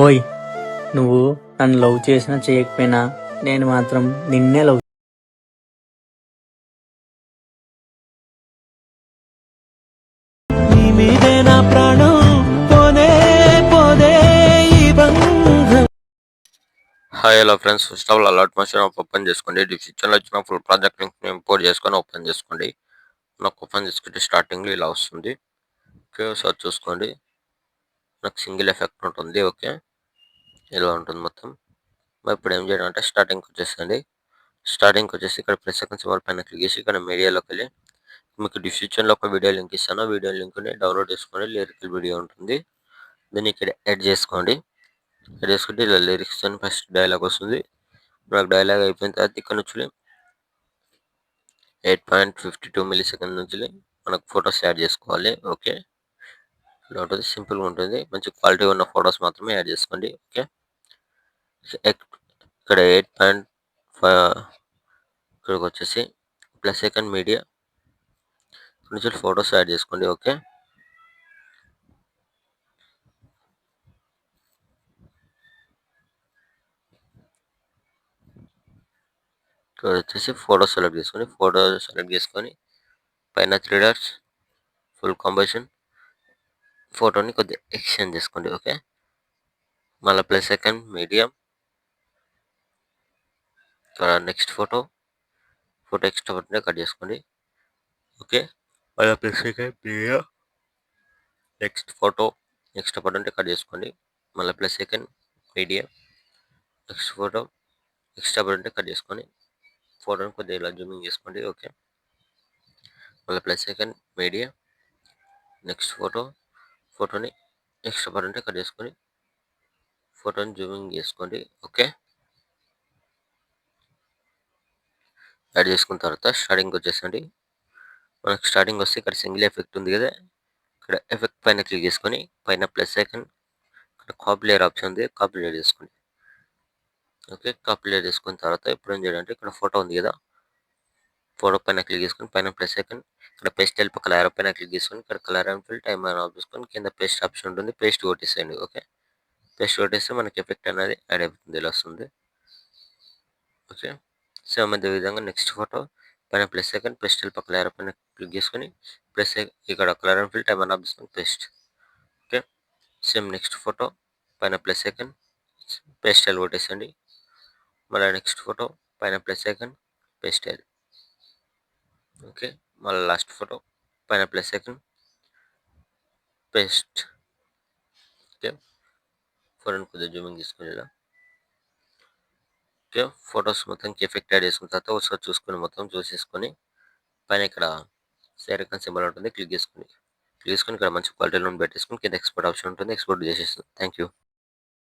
ఓయ్! నువ్వు నన్ను లవ్ చేసినా చేయకపోయినా నేను మాత్రం నిన్నే లవ్ నీ మీదే నా ప్రాణం పోనే పోదే ఈ బంధం. Hi hello friends, first of all alert motion open చేసుకోండి. డిస్క్రిప్షన్లో వచ్చిన ఫుల్ ప్రాజెక్ట్ లింక్ ఇంపోర్ట్ చేసుకొని ఓపెన్ చేసుకోండి. నాకు ఓపెన్ చేసుకుంటే స్టార్టింగ్లో ఇలా వస్తుంది. ఓకే, ఒకసారి చూసుకోండి. నాకు సింగిల్ ఎఫెక్ట్ ఉంటుంది. ఓకే, ఇలా ఉంటుంది మొత్తం. మరి ఇప్పుడు ఏం చేయడం అంటే స్టార్టింగ్కి వచ్చేసండి. స్టార్టింగ్కి వచ్చేసి ఇక్కడ ప్లస్ సెకండ్ సింబల్ పైన క్లిక్ చేసి ఇక్కడ మీడియాలోకి వెళ్ళి మీకు డిస్క్రిప్షన్లో ఒక వీడియో లింక్ ఇస్తాను. వీడియో లింక్ని డౌన్లోడ్ చేసుకోండి. లిరికల్ వీడియో ఉంటుంది. దీన్ని ఇక్కడ యాడ్ చేసుకోండి. యాడ్ చేసుకుంటే ఇలా లిరిక్స్ అని ఫస్ట్ డైలాగ్ వస్తుంది. మనకు డైలాగ్ అయిపోయిన తర్వాత ఇక్కడ నుంచి 8.52 మిల్లీ సెకండ్ నుంచి మనకు ఫొటోస్ యాడ్ చేసుకోవాలి. ఓకే, ఇలా ఉంటుంది. సింపుల్గా ఉంటుంది. మంచి క్వాలిటీ ఉన్న ఫొటోస్ మాత్రమే యాడ్ చేసుకోండి. ఓకే, ఇక్కడ 8.5 ఇక్కడికి వచ్చేసి ప్లస్ సెకండ్ మీడియా ఇక్కడ నుంచి ఫొటోస్ యాడ్ చేసుకోండి. ఓకే, ఇక్కడ వచ్చేసి ఫోటో సెలెక్ట్ చేసుకొని పైన 3 డాట్స్ ఫుల్ కంబైషన్ ఫోటోని కొద్దిగా ఎక్స్చేంజ్ చేసుకోండి. ఓకే, మళ్ళీ ప్లస్ సెకండ్ మీడియం ఇక్కడ next photo extra button cut చేసుకోండి. ఓకే, మళ్ళీ plus second medium next photo extra button cut చేసుకోండి. మళ్ళీ plus second medium next photo extra button cut చేసుకొని ఫోటోని కొద్దిగా ఇలా జూమింగ్ చేసుకోండి. ఓకే, మళ్ళీ ప్లస్ సెకండ్ మీడియా నెక్స్ట్ ఫోటోని ఎక్స్ట్రా బటన్ కట్ చేసుకొని ఫోటోని జూమింగ్ చేసుకోండి. ఓకే, యాడ్ చేసుకున్న తర్వాత స్టార్టింగ్ వచ్చేసండి. మనకు స్టార్టింగ్ వస్తే ఇక్కడ సింగిల్ ఎఫెక్ట్ ఉంది కదా, ఇక్కడ ఎఫెక్ట్ పైన క్లిక్ చేసుకొని పైన ప్లస్ సెకండ్ ఇక్కడ కాపీ లేయర్ ఆప్షన్ ఉంది, కాపీ లేయర్ చేసుకోండి. ఓకే, కాపీ లేయర్ చేసుకున్న తర్వాత ఇప్పుడు ఏం చేయాలంటే ఇక్కడ ఫోటో ఉంది కదా, ఫోటో పైన క్లిక్ చేసుకొని పైన ప్లస్ సెకండ్ ఇక్కడ పేస్ట్ వెళ్ళి కలర్ పైన క్లిక్ చేసుకొని ఇక్కడ కలర్ అండ్ ఫిల్ టైం అని ఆఫ్ చేసుకొని కింద పేస్ట్ ఆప్షన్ ఉంటుంది, పేస్ట్ కొట్టేసేయండి. ఓకే, పేస్ట్ కొట్టేస్తే మనకి ఎఫెక్ట్ అనేది యాడ్ అయిపోతుంది, ఇలా వస్తుంది. ఓకే, సేమ్ అదే విధంగా నెక్స్ట్ ఫోటో పైన ప్లస్ సెకండ్ పేస్ట్ వెళ్ళి కలర్ పైన క్లిక్ చేసుకొని ప్లస్ ఇక్కడ కలర్ అండ్ ఫిల్ టైం అని ఆఫ్ చేసుకొని paste. Okay, same next photo పైన ప్లస్ సెకండ్ పేస్ట్ వెళ్ళి కొట్టేసండి. మళ్ళీ నెక్స్ట్ ఫోటో పైన ప్లస్ సెకండ్ పేస్ట్ వెళ్ళి. ఓకే, మళ్ళీ లాస్ట్ ఫోటో పైన ప్లస్ సెకండ్ పేస్ట్. ఓకే, ఫోటోని కొద్దిగా జూమింగ్ తీసుకుని ఇలా. ఓకే, ఫొటోస్ మొత్తానికి ఎఫెక్ట్ యాడ్ చేసుకున్న తర్వాత ఒకసారి చూసుకొని మొత్తం చూసేసుకొని పైన ఇక్కడ షేర్ ఐకాన్ సింబల్ ఉంటుంది, క్లిక్ చేసుకొని ఇక్కడ మంచి క్వాలిటీలో పెట్టేసుకొని కింద ఎక్స్పోర్ట్ ఆప్షన్ ఉంటుంది, ఎక్స్పోర్ట్ చేసేస్తుంది. Thank you.